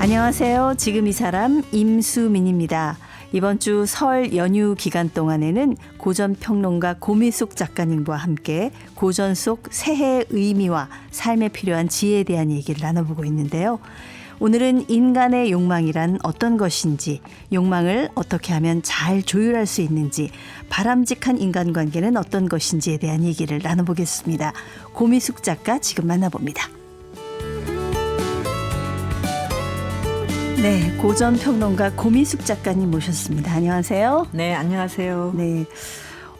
안녕하세요. 지금 이 사람 임수민입니다. 이번 주 설 연휴 기간 동안에는 고전평론가 고미숙 작가님과 함께 고전 속 새해의 의미와 삶에 필요한 지혜에 대한 얘기를 나눠보고 있는데요. 오늘은 인간의 욕망이란 어떤 것인지, 욕망을 어떻게 하면 잘 조율할 수 있는지, 바람직한 인간관계는 어떤 것인지에 대한 얘기를 나눠보겠습니다. 고미숙 작가 지금 만나봅니다. 네, 고전평론가 고미숙 작가님 모셨습니다. 안녕하세요. 네, 안녕하세요. 네,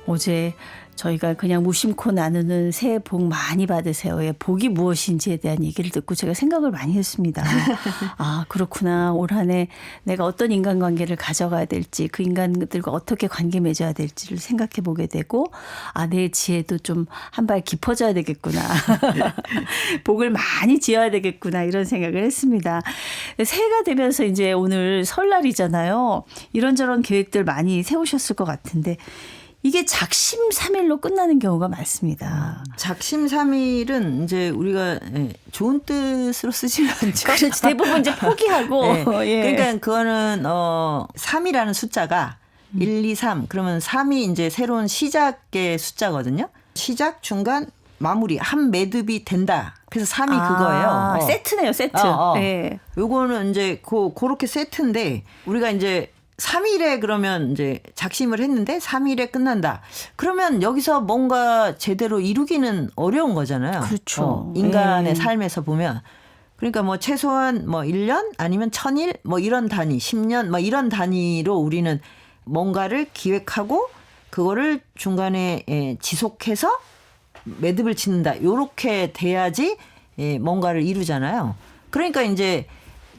어제 저희가 그냥 무심코 나누는 새해 복 많이 받으세요의 복이 무엇인지에 대한 얘기를 듣고 제가 생각을 많이 했습니다. 아, 그렇구나. 올 한 해 내가 어떤 인간관계를 가져가야 될지, 그 인간들과 어떻게 관계 맺어야 될지를 생각해 보게 되고, 아, 내 지혜도 좀 한 발 깊어져야 되겠구나. 복을 많이 지어야 되겠구나. 이런 생각을 했습니다. 새해가 되면서 이제 오늘 설날이잖아요. 이런저런 계획들 많이 세우셨을 것 같은데, 이게 작심삼일로 끝나는 경우가 많습니다. 작심삼일은 이제 우리가 좋은 뜻으로 쓰지는 않죠. 그렇지. 대부분 이제 포기하고. 네. 예. 그러니까 그거는 3이라는 숫자가 1, 2, 3 그러면 3이 이제 새로운 시작의 숫자거든요. 시작, 중간, 마무리 한 매듭이 된다. 그래서 3이 그거예요. 세트네요, 세트. 네. 요거는 이제 그렇게 세트인데 우리가 이제 3일에 그러면 이제 작심을 했는데 3일에 끝난다. 그러면 여기서 뭔가 제대로 이루기는 어려운 거잖아요. 그렇죠. 인간의 삶에서 보면. 그러니까 뭐 최소한 뭐 1년 아니면 1000일 뭐 이런 단위, 10년 뭐 이런 단위로 우리는 뭔가를 기획하고 그거를 중간에 지속해서 매듭을 짓는다. 요렇게 돼야지 뭔가를 이루잖아요. 그러니까 이제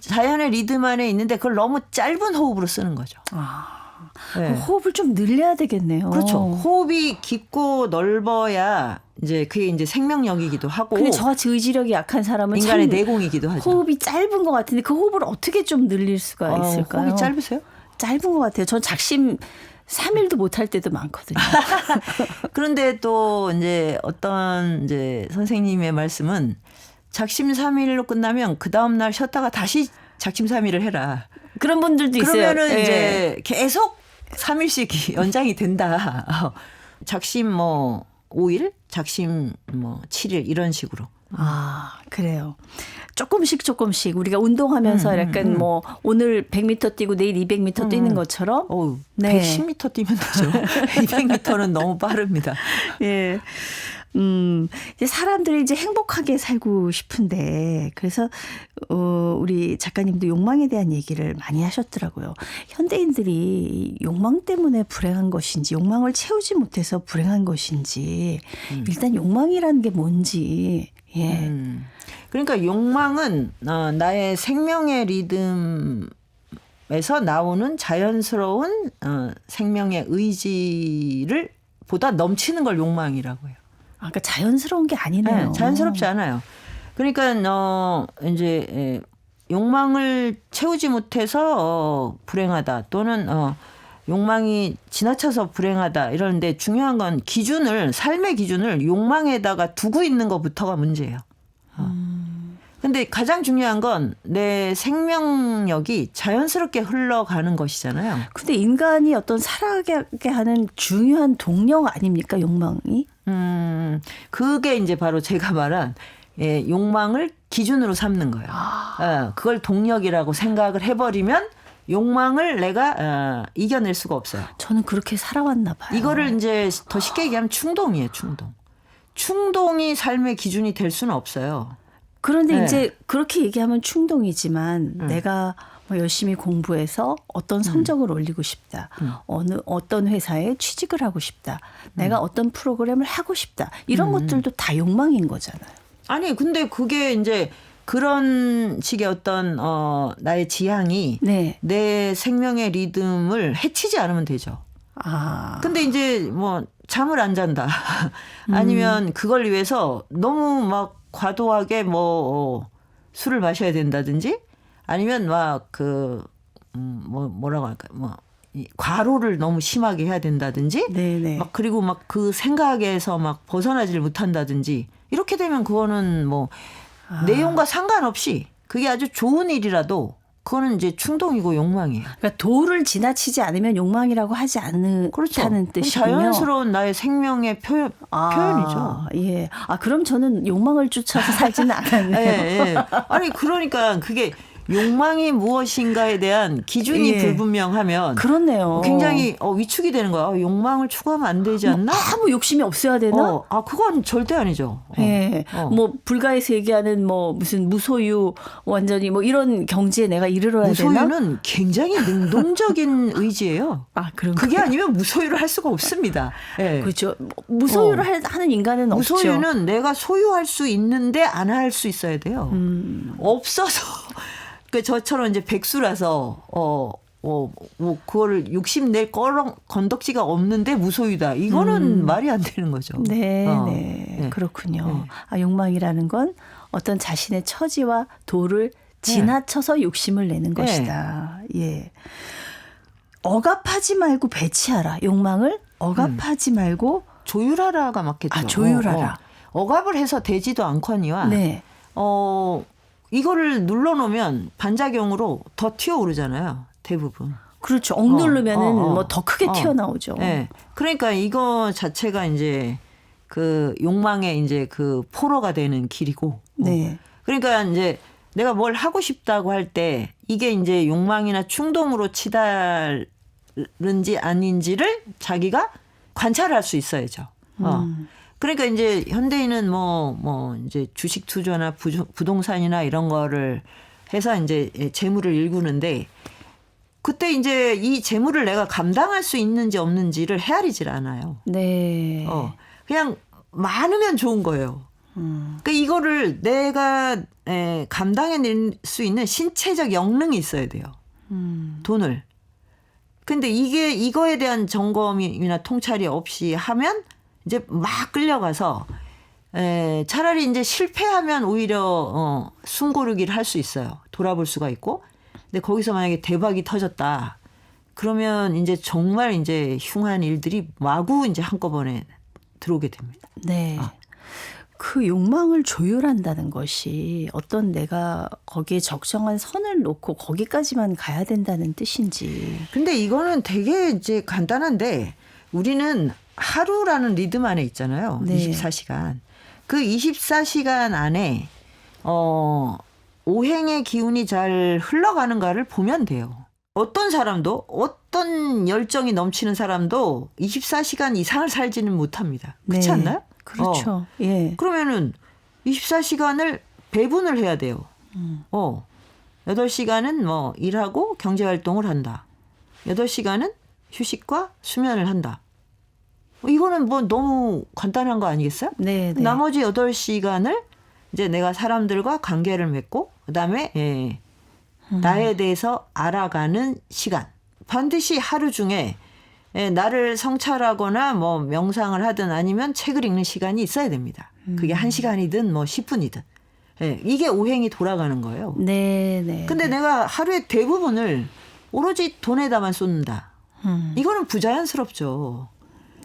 자연의 리듬 안에 있는데 그걸 너무 짧은 호흡으로 쓰는 거죠. 아, 네. 호흡을 좀 늘려야 되겠네요. 그렇죠. 호흡이 깊고 넓어야 이제 그게 이제 생명력이기도 하고. 근데 저같이 의지력이 약한 사람은 인간의 참 내공이기도 하죠. 호흡이 짧은 것 같은데 그 호흡을 어떻게 좀 늘릴 수가 있을까요? 호흡이 짧으세요? 짧은 것 같아요. 전 작심 3일도 못할 때도 많거든요. 그런데 또 이제 어떤 이제 선생님의 말씀은 작심삼일로 끝나면 그 다음 날 쉬었다가 다시 작심삼일을 해라. 그런 분들도 있어요. 그러면은 이제 계속 3일씩 연장이 된다. 작심 뭐 5일, 작심 뭐 7일 이런 식으로. 아, 그래요. 조금씩 우리가 운동하면서 약간 뭐 오늘 100m 뛰고 내일 200m 뛰는 것처럼. 네. 110m 뛰면 되죠. 200m는 너무 빠릅니다. 예. 이제 사람들이 이제 행복하게 살고 싶은데, 그래서, 우리 작가님도 욕망에 대한 얘기를 많이 하셨더라고요. 현대인들이 욕망 때문에 불행한 것인지, 욕망을 채우지 못해서 불행한 것인지, 일단 욕망이라는 게 뭔지, 예. 그러니까 욕망은, 나의 생명의 리듬에서 나오는 자연스러운, 생명의 의지를 보다 넘치는 걸 욕망이라고 해요. 그러니까 자연스러운 게 아니네요. 네, 자연스럽지 않아요. 그러니까 이제 욕망을 채우지 못해서 불행하다 또는 욕망이 지나쳐서 불행하다 이러는데 중요한 건 삶의 기준을 욕망에다가 두고 있는 것부터가 문제예요. 근데 가장 중요한 건 내 생명력이 자연스럽게 흘러가는 것이잖아요. 근데 인간이 어떤 살아가게 하는 중요한 동력 아닙니까, 욕망이? 그게 이제 바로 제가 말한 욕망을 기준으로 삼는 거예요. 그걸 동력이라고 생각을 해버리면 욕망을 내가 이겨낼 수가 없어요. 저는 그렇게 살아왔나 봐요. 이거를 이제 더 쉽게 얘기하면 충동이에요, 충동. 충동이 삶의 기준이 될 수는 없어요. 그런데 이제 그렇게 얘기하면 충동이지만 내가 뭐 열심히 공부해서 어떤 성적을 올리고 싶다. 어떤 회사에 취직을 하고 싶다. 내가 어떤 프로그램을 하고 싶다. 이런 것들도 다 욕망인 거잖아요. 아니 근데 그게 이제 그런 식의 어떤 나의 지향이 내 생명의 리듬을 해치지 않으면 되죠. 근데 이제 뭐 잠을 안 잔다. 아니면 그걸 위해서 너무 막 과도하게 뭐 술을 마셔야 된다든지 아니면 막 뭐라고 할까 과로를 너무 심하게 해야 된다든지 막 그리고 막 그 생각에서 막 벗어나지를 못한다든지 이렇게 되면 그거는 뭐 내용과 상관없이 그게 아주 좋은 일이라도 그거는 이제 충동이고 욕망이에요. 그러니까 도를 지나치지 않으면 욕망이라고 하지 않는 그렇죠. 다는 뜻이군요. 자연스러운 나의 생명의 표현이죠. 예. 그럼 저는 욕망을 쫓아서 살지는 않았네요. 예. 아니 그러니까 그게 욕망이 무엇인가에 대한 기준이 불분명하면 그렇네요. 굉장히 위축이 되는 거야. 욕망을 추구하면 안 되지 않나? 아무 욕심이 없어야 되나? 그건 절대 아니죠. 뭐 불가에서 얘기하는 뭐 무슨 무소유 완전히 뭐 이런 경지에 내가 이르러야 되나? 무소유는 굉장히 능동적인 의지예요. 그런 그게 아니면 무소유를 할 수가 없습니다. 네. 그렇죠. 무소유를 하는 인간은 없죠. 무소유는 내가 소유할 수 있는데 안 할 수 있어야 돼요. 없어서 저처럼 이제 백수라서 뭐 그거를 욕심낼 건덕지가 없는데 무소유다. 이거는 말이 안 되는 거죠. 네. 그렇군요. 욕망이라는 건 어떤 자신의 처지와 도를 지나쳐서 욕심을 내는 것이다. 예. 억압하지 말고 배치하라. 욕망을 억압하지 말고 조율하라가 맞겠죠. 조율하라. 억압을 해서 되지도 않거니와 이거를 눌러놓으면 반작용으로 더 튀어오르잖아요. 대부분. 그렇죠. 억누르면은 뭐 더 크게 튀어나오죠. 네. 그러니까 이거 자체가 이제 그 욕망의 이제 그 포로가 되는 길이고. 네. 그러니까 이제 내가 뭘 하고 싶다고 할 때 이게 이제 욕망이나 충동으로 치달은지 아닌지를 자기가 관찰할 수 있어야죠. 그러니까 이제 현대인은 뭐 이제 주식 투자나 부동산이나 이런 거를 해서 이제 재물을 일구는데 그때 이제 이 재물을 내가 감당할 수 있는지 없는지를 헤아리질 않아요. 네. 그냥 많으면 좋은 거예요. 그러니까 이거를 내가 감당해낼 수 있는 신체적 역능이 있어야 돼요. 돈을. 근데 이거에 대한 점검이나 통찰이 없이 하면 이제 막 끌려가서 차라리 이제 실패하면 오히려 숨고르기를 할 수 있어요. 돌아볼 수가 있고. 근데 거기서 만약에 대박이 터졌다. 그러면 이제 정말 이제 흉한 일들이 마구 이제 한꺼번에 들어오게 됩니다. 네. 그 욕망을 조율한다는 것이 어떤 내가 거기에 적정한 선을 놓고 거기까지만 가야 된다는 뜻인지. 근데 이거는 되게 이제 간단한데 우리는 하루라는 리듬 안에 있잖아요. 24시간. 그 24시간 안에 오행의 기운이 잘 흘러가는가를 보면 돼요. 어떤 사람도 어떤 열정이 넘치는 사람도 24시간 이상을 살지는 못합니다. 그렇지 않나요? 그렇죠. 예. 그러면은 24시간을 배분을 해야 돼요. 8시간은 뭐 일하고 경제활동을 한다. 8시간은 휴식과 수면을 한다. 이거는 뭐 너무 간단한 거 아니겠어요? 네. 나머지 8시간을 이제 내가 사람들과 관계를 맺고 그다음에 나에 대해서 알아가는 시간. 반드시 하루 중에 나를 성찰하거나 뭐 명상을 하든 아니면 책을 읽는 시간이 있어야 됩니다. 그게 1시간이든 뭐 10분이든. 이게 오행이 돌아가는 거예요. 네. 근데 내가 하루의 대부분을 오로지 돈에다만 쏟는다. 이거는 부자연스럽죠.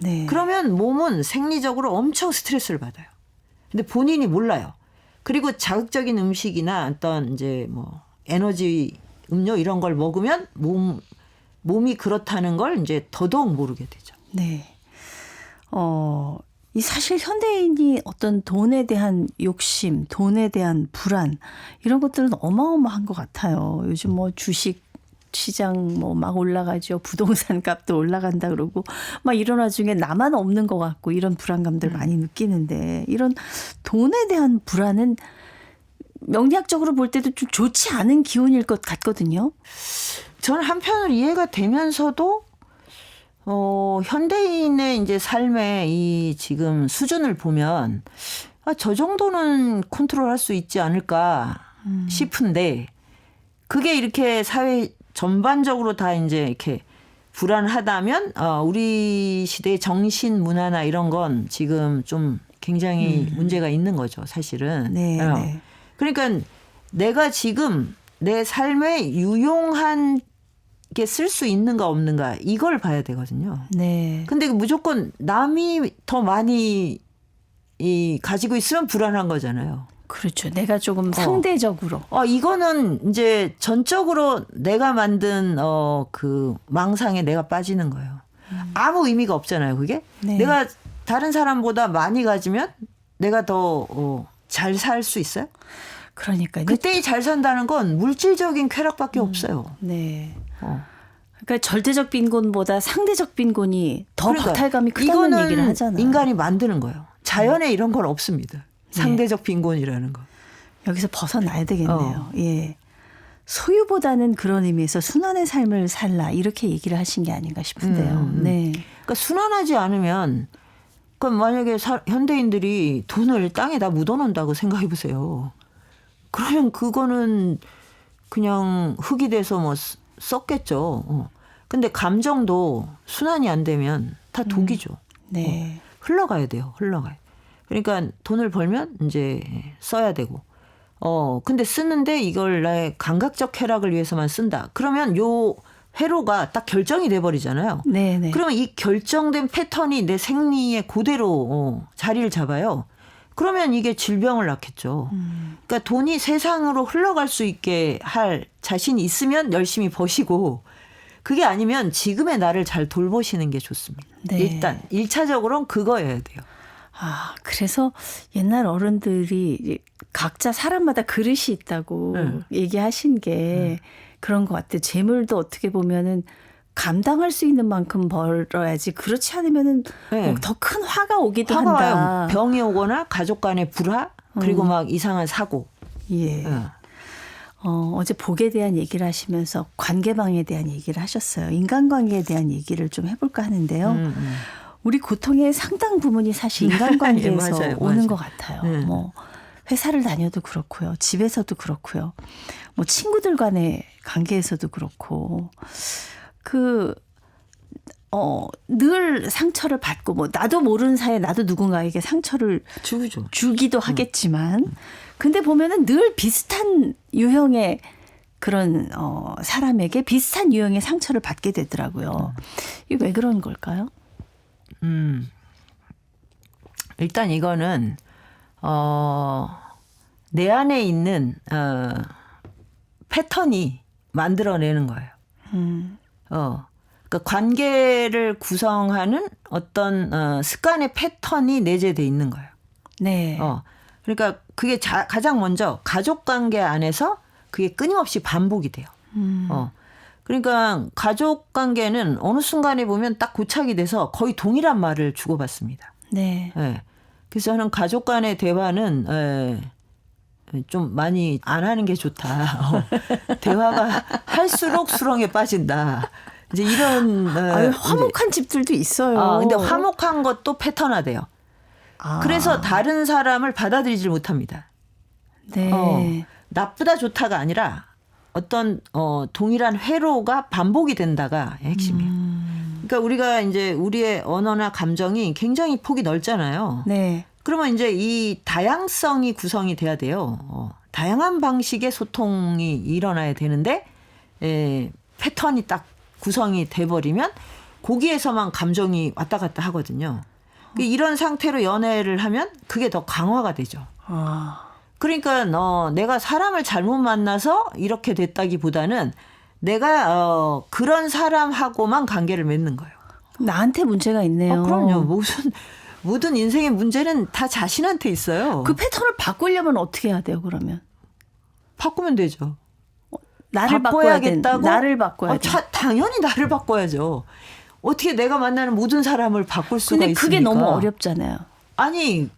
네. 그러면 몸은 생리적으로 엄청 스트레스를 받아요. 근데 본인이 몰라요. 그리고 자극적인 음식이나 어떤 이제 뭐 에너지 음료 이런 걸 먹으면 몸이 그렇다는 걸 이제 더더욱 모르게 되죠. 네. 이 사실 현대인이 어떤 돈에 대한 욕심, 돈에 대한 불안 이런 것들은 어마어마한 것 같아요. 요즘 뭐 주식 시장 뭐 막 올라가죠. 부동산 값도 올라간다 그러고 막 이런 와중에 나만 없는 것 같고 이런 불안감들 많이 느끼는데 이런 돈에 대한 불안은 명리학적으로 볼 때도 좀 좋지 않은 기운일 것 같거든요. 저는 한편으로 이해가 되면서도 현대인의 이제 삶의 이 지금 수준을 보면 저 정도는 컨트롤할 수 있지 않을까 싶은데 그게 이렇게 사회 전반적으로 다 이제 이렇게 불안하다면 우리 시대의 정신 문화나 이런 건 지금 좀 굉장히 문제가 있는 거죠, 사실은. 네. 그러니까 내가 지금 내 삶에 유용한 게 쓸 수 있는가 없는가 이걸 봐야 되거든요. 네. 근데 무조건 남이 더 많이 가지고 있으면 불안한 거잖아요. 그렇죠. 내가 조금 상대적으로. 이거는 이제 전적으로 내가 만든 그 망상에 내가 빠지는 거예요. 아무 의미가 없잖아요, 그게. 네. 내가 다른 사람보다 많이 가지면 내가 더 잘 살 수 있어요? 그러니까요. 그때 잘 산다는 건 물질적인 쾌락밖에 없어요. 네. 그러니까 절대적 빈곤보다 상대적 빈곤이 더 그러니까 박탈감이 크다는 얘기를 하잖아요. 인간이 만드는 거예요. 자연에 이런 건 없습니다. 상대적 빈곤이라는 거. 여기서 벗어나야 되겠네요. 예. 소유보다는 그런 의미에서 순환의 삶을 살라 이렇게 얘기를 하신 게 아닌가 싶은데요. 네. 그러니까 순환하지 않으면 그럼 만약에 현대인들이 돈을 땅에다 묻어놓는다고 생각해 보세요. 그러면 그거는 그냥 흙이 돼서 뭐 썩겠죠. 근데 감정도 순환이 안 되면 다 독이죠. 네. 흘러가야 돼요. 흘러가요. 그러니까 돈을 벌면 이제 써야 되고. 근데 쓰는데 이걸 나의 감각적 쾌락을 위해서만 쓴다. 그러면 요 회로가 딱 결정이 돼버리잖아요. 네네. 그러면 이 결정된 패턴이 내 생리에 그대로 자리를 잡아요. 그러면 이게 질병을 낳겠죠. 그러니까 돈이 세상으로 흘러갈 수 있게 할 자신이 있으면 열심히 버시고 그게 아니면 지금의 나를 잘 돌보시는 게 좋습니다. 네. 일단 1차적으로는 그거여야 돼요. 그래서 옛날 어른들이 각자 사람마다 그릇이 있다고 얘기하신 게 그런 것 같아요. 재물도 어떻게 보면은 감당할 수 있는 만큼 벌어야지 그렇지 않으면은 더 큰 화가 오기도 한다. 와요. 병이 오거나 가족 간의 불화 그리고 막 이상한 사고. 예. 어제 복에 대한 얘기를 하시면서 관계방에 대한 얘기를 하셨어요. 인간관계에 대한 얘기를 좀 해볼까 하는데요. 우리 고통의 상당 부분이 사실 인간관계에서 맞아요, 오는 맞아요. 것 같아요. 뭐 회사를 다녀도 그렇고요. 집에서도 그렇고요. 뭐 친구들 간의 관계에서도 그렇고 늘 상처를 받고 뭐 나도 모르는 사이에 나도 누군가에게 상처를 주기도 하겠지만 근데 보면은 늘 비슷한 유형의 그런 사람에게 비슷한 유형의 상처를 받게 되더라고요. 이게 왜 그런 걸까요? 일단 이거는 내 안에 있는 패턴이 만들어내는 거예요. 그러니까 관계를 구성하는 어떤 습관의 패턴이 내재돼 있는 거예요. 네. 그러니까 그게 가장 먼저 가족 관계 안에서 그게 끊임없이 반복이 돼요. 그러니까 가족 관계는 어느 순간에 보면 딱 고착이 돼서 거의 동일한 말을 주고받습니다. 네. 네. 그래서 저는 가족 간의 대화는 좀 많이 안 하는 게 좋다. 대화가 할수록 수렁에 빠진다. 이제 이런 화목한 집들도 있어요. 근데 화목한 것도 패턴화돼요. 그래서 다른 사람을 받아들이질 못합니다. 네. 나쁘다 좋다가 아니라 어떤 동일한 회로가 반복이 된다가 핵심이에요. 그러니까 우리가 이제 우리의 언어나 감정이 굉장히 폭이 넓잖아요. 네. 그러면 이제 이 다양성이 구성이 돼야 돼요. 다양한 방식의 소통이 일어나야 되는데 패턴이 딱 구성이 돼버리면 거기에서만 감정이 왔다 갔다 하거든요. 이런 상태로 연애를 하면 그게 더 강화가 되죠. 그러니까 내가 사람을 잘못 만나서 이렇게 됐다기보다는 내가 그런 사람하고만 관계를 맺는 거예요. 나한테 문제가 있네요. 그럼요. 모든 인생의 문제는 다 자신한테 있어요. 그 패턴을 바꾸려면 어떻게 해야 돼요, 그러면? 바꾸면 되죠. 나를 바꿔야겠다고? 나를 바꿔야 돼. 당연히 나를 바꿔야죠. 어떻게 내가 만나는 모든 사람을 바꿀 수가 있습니까? 근데 그게 너무 어렵잖아요. 아니,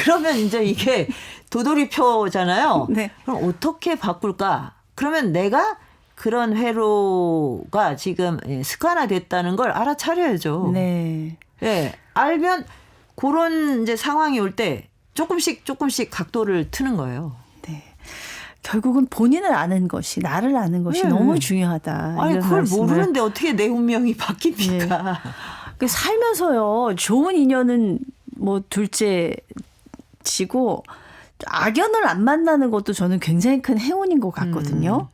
그러면 이제 이게 도돌이표잖아요. 네. 그럼 어떻게 바꿀까? 그러면 내가 그런 회로가 지금 습관화됐다는 걸 알아차려야죠. 네. 네. 알면 그런 이제 상황이 올 때 조금씩 각도를 트는 거예요. 네. 결국은 본인을 아는 것이, 나를 아는 것이 너무 중요하다. 아니, 그걸 모르는데 어떻게 내 운명이 바뀝니까? 네. 살면서요, 좋은 인연은 뭐 둘째 치고 악연을 안 만나는 것도 저는 굉장히 큰 행운인 것 같거든요.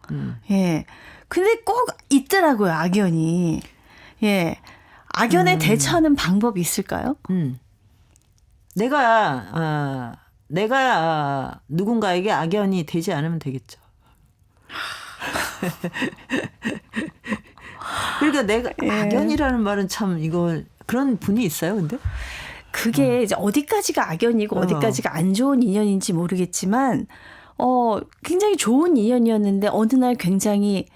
예. 근데 꼭 있더라고요, 악연이. 예. 악연에 대처하는 방법이 있을까요? 내가 내가 누군가에게 악연이 되지 않으면 되겠죠. 그러니까 내가 악연이라는 말은 참 이거 그런 분이 있어요, 근데? 그게 이제 어디까지가 악연이고 어디까지가 안 좋은 인연인지 모르겠지만 굉장히 좋은 인연이었는데 어느 날 굉장히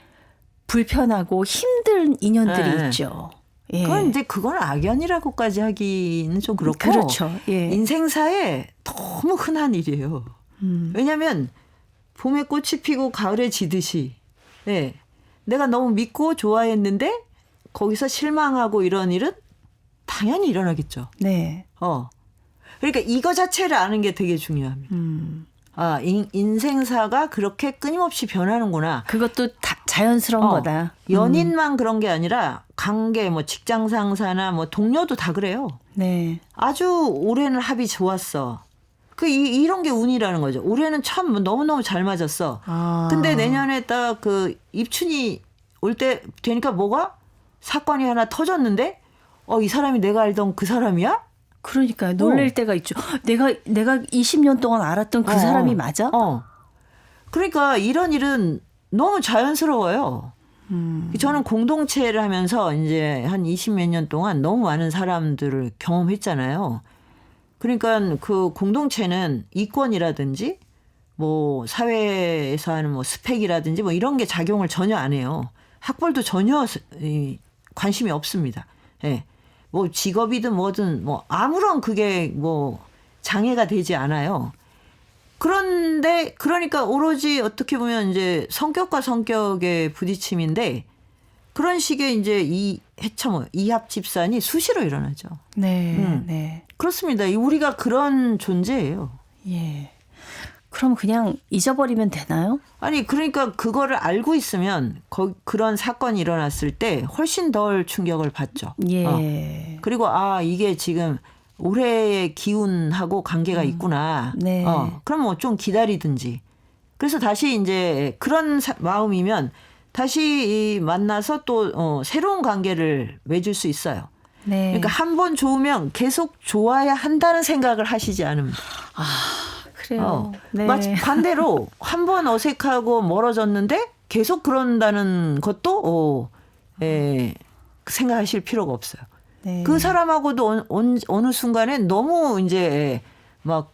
불편하고 힘든 인연들이 있죠. 예. 그건 이제 그건 악연이라고까지 하기는 좀 그렇고. 그렇죠. 예. 인생사에 너무 흔한 일이에요. 왜냐하면 봄에 꽃이 피고 가을에 지듯이 예. 내가 너무 믿고 좋아했는데 거기서 실망하고 이런 일은 당연히 일어나겠죠. 네. 그러니까 이거 자체를 아는 게 되게 중요합니다. 인생사가 그렇게 끊임없이 변하는구나. 그것도 다 자연스러운 거다. 연인만 그런 게 아니라 관계, 뭐 직장 상사나 뭐 동료도 다 그래요. 네. 아주 올해는 합이 좋았어. 이런 게 운이라는 거죠. 올해는 참 너무너무 잘 맞았어. 근데 내년에 딱 그 입춘이 올 때 되니까 뭐가? 사건이 하나 터졌는데 이 사람이 내가 알던 그 사람이야? 그러니까요. 놀랄 때가 있죠. 내가 20년 동안 알았던 그 사람이 맞아? 그러니까 이런 일은 너무 자연스러워요. 저는 공동체를 하면서 이제 한 20몇 년 동안 너무 많은 사람들을 경험했잖아요. 그러니까 그 공동체는 이권이라든지 뭐 사회에서 하는 뭐 스펙이라든지 뭐 이런 게 작용을 전혀 안 해요. 학벌도 전혀 관심이 없습니다. 예. 뭐 직업이든 뭐든 뭐 아무런 그게 뭐 장애가 되지 않아요. 그런데 그러니까 오로지 어떻게 보면 이제 성격과 성격의 부딪힘인데 그런 식의 이제 이합 집산이 수시로 일어나죠. 네, 네. 그렇습니다. 우리가 그런 존재예요. 예. 그럼 그냥 잊어버리면 되나요? 아니 그러니까 그거를 알고 있으면 그런 사건이 일어났을 때 훨씬 덜 충격을 받죠. 예. 그리고 이게 지금 올해의 기운하고 관계가 있구나. 네. 그럼 뭐 좀 기다리든지. 그래서 다시 이제 그런 마음이면 다시 만나서 또 새로운 관계를 맺을 수 있어요. 네. 그러니까 한 번 좋으면 계속 좋아야 한다는 생각을 하시지 않으면. 그래요. 네. 마치 반대로 한 번 어색하고 멀어졌는데 계속 그런다는 것도 생각하실 필요가 없어요. 네. 그 사람하고도 어느 순간에 너무 이제 막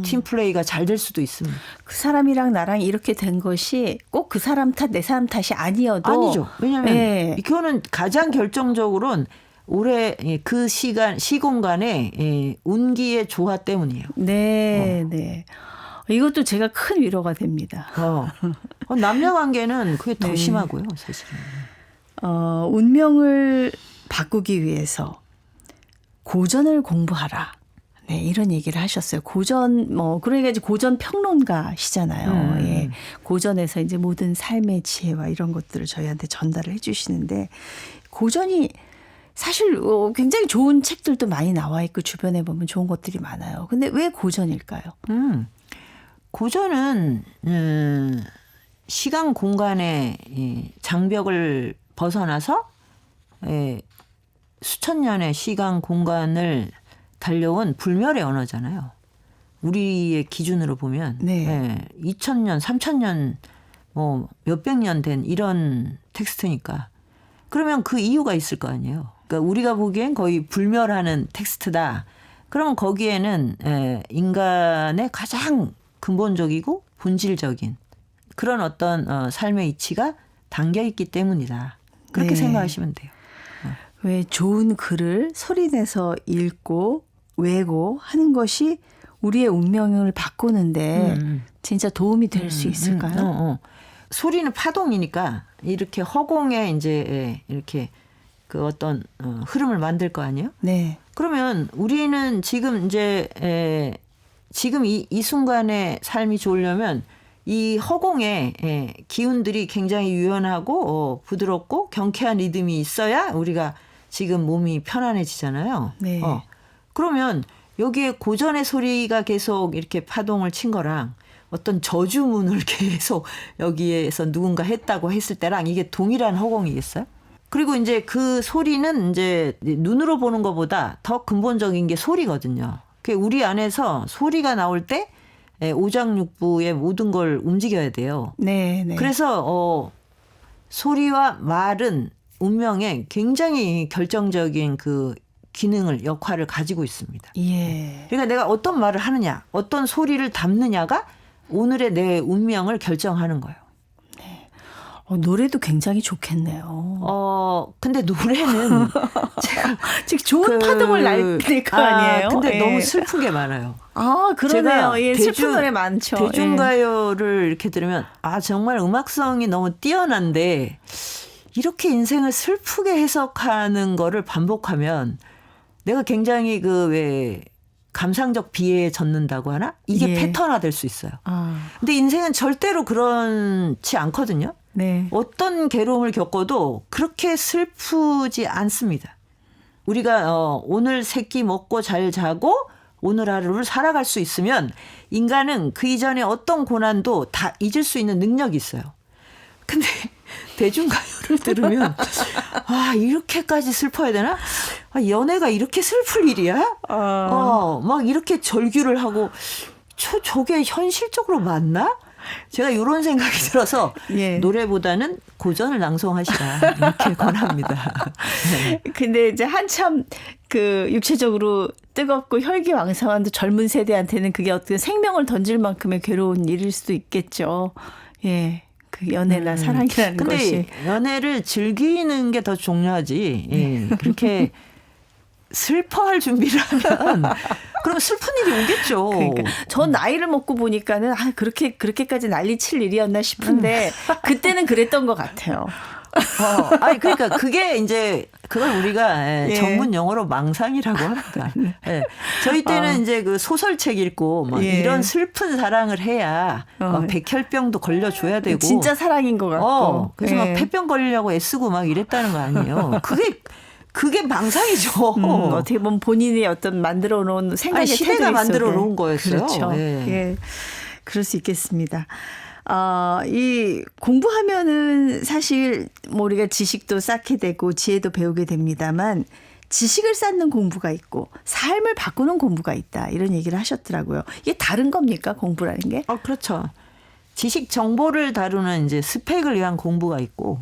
팀플레이가 잘 될 수도 있습니다. 그 사람이랑 나랑 이렇게 된 것이 꼭 그 사람 탓, 내 사람 탓이 아니어도 아니죠. 왜냐하면 이거는 가장 결정적으로는 올해 그 시공간의 운기의 조화 때문이에요. 네, 네. 이것도 제가 큰 위로가 됩니다. 남녀 관계는 그게 더 심하고요, 사실은. 운명을 바꾸기 위해서 고전을 공부하라. 네, 이런 얘기를 하셨어요. 그러니까 이제 고전 평론가시잖아요. 예. 고전에서 이제 모든 삶의 지혜와 이런 것들을 저희한테 전달을 해 주시는데 고전이 사실 굉장히 좋은 책들도 많이 나와 있고 주변에 보면 좋은 것들이 많아요. 근데 왜 고전일까요? 고전은 시간 공간의 장벽을 벗어나서 수천 년의 시간 공간을 달려온 불멸의 언어잖아요. 우리의 기준으로 보면 2000년, 3000년 뭐 몇백 년 된 이런 텍스트니까 그러면 그 이유가 있을 거 아니에요. 그러니까 우리가 보기엔 거의 불멸하는 텍스트다. 그러면 거기에는 인간의 가장 근본적이고 본질적인 그런 어떤 삶의 이치가 담겨 있기 때문이다. 그렇게 생각하시면 돼요. 왜 좋은 글을 소리내서 읽고 외고 하는 것이 우리의 운명을 바꾸는데 진짜 도움이 될 수 있을까요? 소리는 파동이니까 이렇게 허공에 이제 이렇게 그 어떤 흐름을 만들 거 아니에요? 네. 그러면 우리는 지금 이제 지금 이 순간의 삶이 좋으려면 이 허공에 기운들이 굉장히 유연하고 부드럽고 경쾌한 리듬이 있어야 우리가 지금 몸이 편안해지잖아요. 네. 그러면 여기에 고전의 소리가 계속 이렇게 파동을 친 거랑 어떤 저주문을 계속 여기에서 누군가 했다고 했을 때랑 이게 동일한 허공이겠어요? 그리고 이제 그 소리는 이제 눈으로 보는 것보다 더 근본적인 게 소리거든요. 우리 안에서 소리가 나올 때 오장육부의 모든 걸 움직여야 돼요. 네, 네. 그래서 소리와 말은 운명에 굉장히 결정적인 그 기능을 역할을 가지고 있습니다. 예. 그러니까 내가 어떤 말을 하느냐, 어떤 소리를 담느냐가 오늘의 내 운명을 결정하는 거예요. 노래도 굉장히 좋겠네요. 근데 노래는 제가 지금 좋은 파동을 날릴 거 아니에요? 근데 예. 너무 슬픈 게 많아요. 그러네요. 예, 슬픈 노래 많죠. 대중가요를 이렇게 들으면 정말 음악성이 너무 뛰어난데 이렇게 인생을 슬프게 해석하는 거를 반복하면 내가 굉장히 감상적 비애에 젖는다고 하나? 이게 패턴화될 수 있어요. 근데 인생은 절대로 그렇지 않거든요. 네. 어떤 괴로움을 겪어도 그렇게 슬프지 않습니다. 우리가 오늘 세 끼 먹고 잘 자고 오늘 하루를 살아갈 수 있으면 인간은 그 이전에 어떤 고난도 다 잊을 수 있는 능력이 있어요. 근데 대중가요를 들으면 이렇게까지 슬퍼야 되나? 연애가 이렇게 슬플 일이야? 막 이렇게 절규를 하고 저게 현실적으로 맞나? 제가 이런 생각이 들어서 노래보다는 고전을 낭송하시라 이렇게 권합니다. 네. 근데 이제 한참 육체적으로 뜨겁고 혈기왕성한 젊은 세대한테는 그게 어떻게 생명을 던질 만큼의 괴로운 일일 수도 있겠죠. 예. 그 연애나 사랑이라는 근데 것이. 연애를 즐기는 게 더 중요하지. 그렇게 슬퍼할 준비를 하면 그럼 슬픈 일이 오겠죠. 그러니까 전 나이를 먹고 보니까는 그렇게까지 난리칠 일이었나 싶은데 그때는 그랬던 것 같아요. 그러니까 그게 이제 그걸 우리가 전문 용어로 망상이라고 합니다. 저희 때는 이제 그 소설책 읽고 막 이런 슬픈 사랑을 해야 막 백혈병도 걸려줘야 되고 진짜 사랑인 것 같고 그래서 막 폐병 걸리려고 애쓰고 막 이랬다는 거 아니에요. 그게 망상이죠. 어떻게 보면 본인이 어떤 만들어 놓은 생각의 시대가 만들어 놓은 거였어요. 그렇죠. 예. 그럴 수 있겠습니다. 이 공부하면은 사실 우리가 지식도 쌓게 되고 지혜도 배우게 됩니다만 지식을 쌓는 공부가 있고 삶을 바꾸는 공부가 있다. 이런 얘기를 하셨더라고요. 이게 다른 겁니까? 공부라는 게? 그렇죠. 지식 정보를 다루는 이제 스펙을 위한 공부가 있고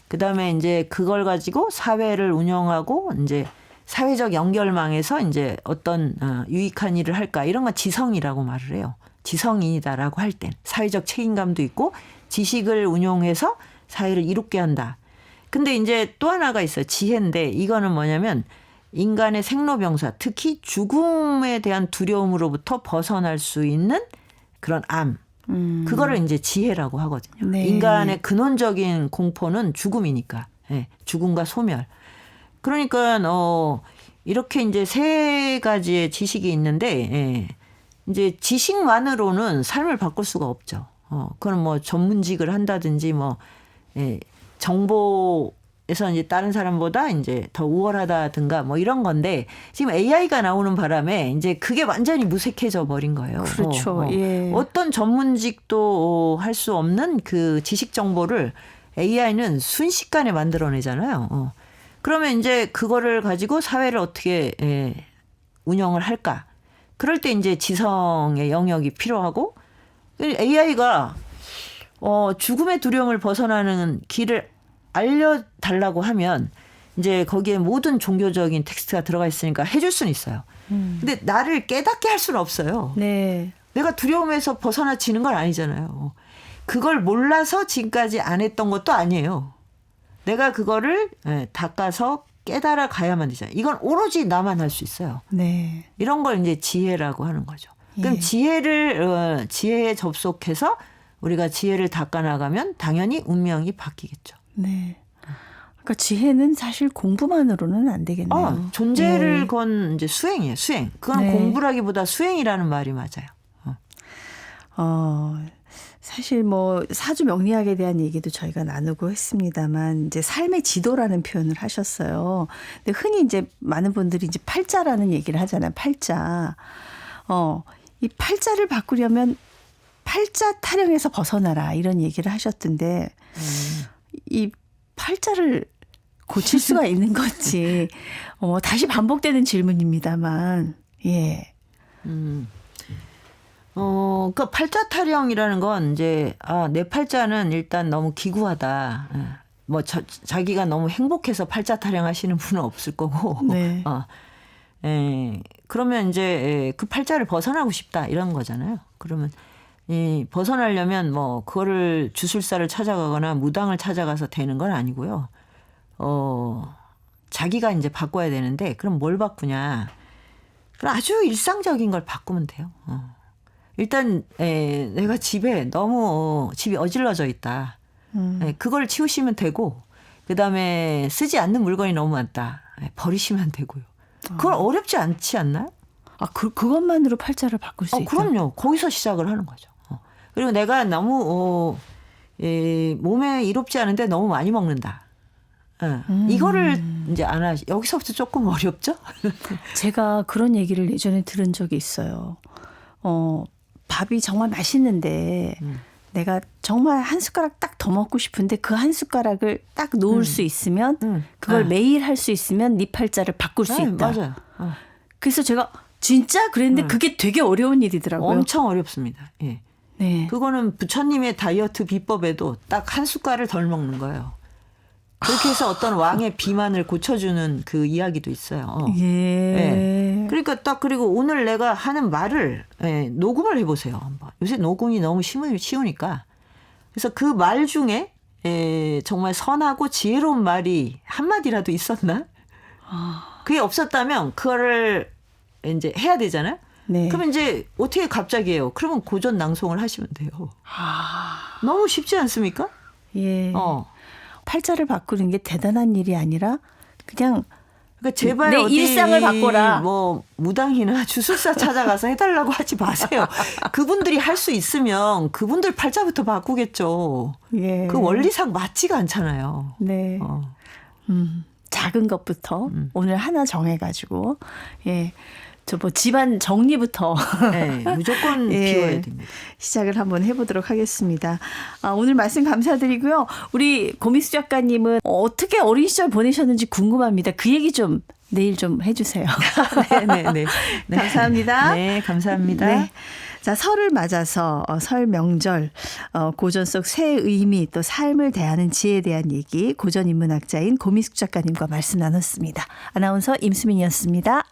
그다음에 이제 그걸 가지고 사회를 운영하고 이제 사회적 연결망에서 이제 어떤 유익한 일을 할까 이런 건 지성이라고 말을 해요. 지성인이다라고 할 땐 사회적 책임감도 있고 지식을 운용해서 사회를 이롭게 한다. 근데 이제 또 하나가 있어요. 지혜인데 이거는 뭐냐면 인간의 생로병사 특히 죽음에 대한 두려움으로부터 벗어날 수 있는 그런 암. 그거를 이제 지혜라고 하거든요. 네. 인간의 근원적인 공포는 죽음이니까. 죽음과 소멸. 그러니까 이렇게 이제 세 가지의 지식이 있는데 이제 지식만으로는 삶을 바꿀 수가 없죠. 그건 뭐 전문직을 한다든지 정보에서 이제 다른 사람보다 이제 더 우월하다든가 뭐 이런 건데 지금 AI가 나오는 바람에 이제 그게 완전히 무색해져 버린 거예요. 그렇죠. 예. 어떤 전문직도 할 수 없는 그 지식 정보를 AI는 순식간에 만들어내잖아요. 그러면 이제 그거를 가지고 사회를 어떻게 운영을 할까? 그럴 때 이제 지성의 영역이 필요하고 AI가 죽음의 두려움을 벗어나는 길을 알려달라고 하면 이제 거기에 모든 종교적인 텍스트가 들어가 있으니까 해줄 수는 있어요. 근데 나를 깨닫게 할 수는 없어요. 네. 내가 두려움에서 벗어나지는 건 아니잖아요. 그걸 몰라서 지금까지 안 했던 것도 아니에요. 내가 그거를 닦아서 깨달아 가야만 되잖아요. 이건 오로지 나만 할 수 있어요. 네. 이런 걸 이제 지혜라고 하는 거죠. 그럼 지혜에 접속해서 우리가 지혜를 닦아나가면 당연히 운명이 바뀌겠죠. 네. 그러니까 지혜는 사실 공부만으로는 안 되겠네요. 존재를 건 이제 수행이에요. 수행. 그건 공부라기보다 수행이라는 말이 맞아요. 사실 뭐 사주 명리학에 대한 얘기도 저희가 나누고 했습니다만 이제 삶의 지도라는 표현을 하셨어요. 근데 흔히 이제 많은 분들이 이제 팔자라는 얘기를 하잖아요. 팔자. 이 팔자를 바꾸려면 팔자 타령에서 벗어나라 이런 얘기를 하셨던데 이 팔자를 고칠 수가 있는 건지 다시 반복되는 질문입니다만 그 팔자 타령이라는 건 이제 내 팔자는 일단 너무 기구하다. 뭐 자기가 너무 행복해서 팔자 타령하시는 분은 없을 거고. 네. 그러면 이제 그 팔자를 벗어나고 싶다 이런 거잖아요. 그러면 벗어나려면 뭐 그거를 주술사를 찾아가거나 무당을 찾아가서 되는 건 아니고요. 자기가 이제 바꿔야 되는데 그럼 뭘 바꾸냐? 그럼 아주 일상적인 걸 바꾸면 돼요. 일단 내가 너무 집이 어질러져 있다. 그걸 치우시면 되고 그다음에 쓰지 않는 물건이 너무 많다. 버리시면 되고요. 그건 어렵지 않지 않나요? 그것만으로 팔자를 바꿀 수 있다. 그럼요. 거기서 시작을 하는 거죠. 그리고 내가 너무 몸에 이롭지 않은데 너무 많이 먹는다. 이거를 이제 안 하시. 여기서부터 조금 어렵죠? 제가 그런 얘기를 예전에 들은 적이 있어요. 밥이 정말 맛있는데 내가 정말 한 숟가락 딱 더 먹고 싶은데 그 한 숟가락을 딱 놓을 수 있으면 그걸 매일 할 수 있으면 네 팔자를 바꿀 수 있다. 맞아요. 그래서 제가 진짜 그랬는데 그게 되게 어려운 일이더라고요. 엄청 어렵습니다. 예. 네. 그거는 부처님의 다이어트 비법에도 딱 한 숟갈을 덜 먹는 거예요. 그렇게 해서 어떤 왕의 비만을 고쳐주는 그 이야기도 있어요. 예. 그러니까 딱 그리고 오늘 내가 하는 말을 녹음을 해보세요. 한번. 요새 녹음이 너무 쉬우니까. 그래서 그 말 중에 정말 선하고 지혜로운 말이 한마디라도 있었나? 그게 없었다면 그거를 이제 해야 되잖아요. 네. 그러면 이제 어떻게 갑자기 해요? 그러면 고전 낭송을 하시면 돼요. 너무 쉽지 않습니까? 예. 팔자를 바꾸는 게 대단한 일이 아니라 그냥 그러니까 제발 내 어디 일상을 바꿔라. 뭐 무당이나 주술사 찾아가서 해달라고 하지 마세요. 그분들이 할 수 있으면 그분들 팔자부터 바꾸겠죠. 예. 그 원리상 맞지가 않잖아요. 네. 작은 것부터 오늘 하나 정해가지고 저 뭐 집안 정리부터 무조건 비워야 됩니다. 시작을 한번 해보도록 하겠습니다. 오늘 말씀 감사드리고요. 우리 고미숙 작가님은 어떻게 어린 시절 보내셨는지 궁금합니다. 그 얘기 좀 내일 좀 해주세요. 네. 감사합니다. 네, 감사합니다. 네. 자, 설을 맞아서 설 명절 고전 속 새 의미 또 삶을 대하는 지혜에 대한 얘기 고전 인문학자인 고미숙 작가님과 말씀 나눴습니다. 아나운서 임수민이었습니다.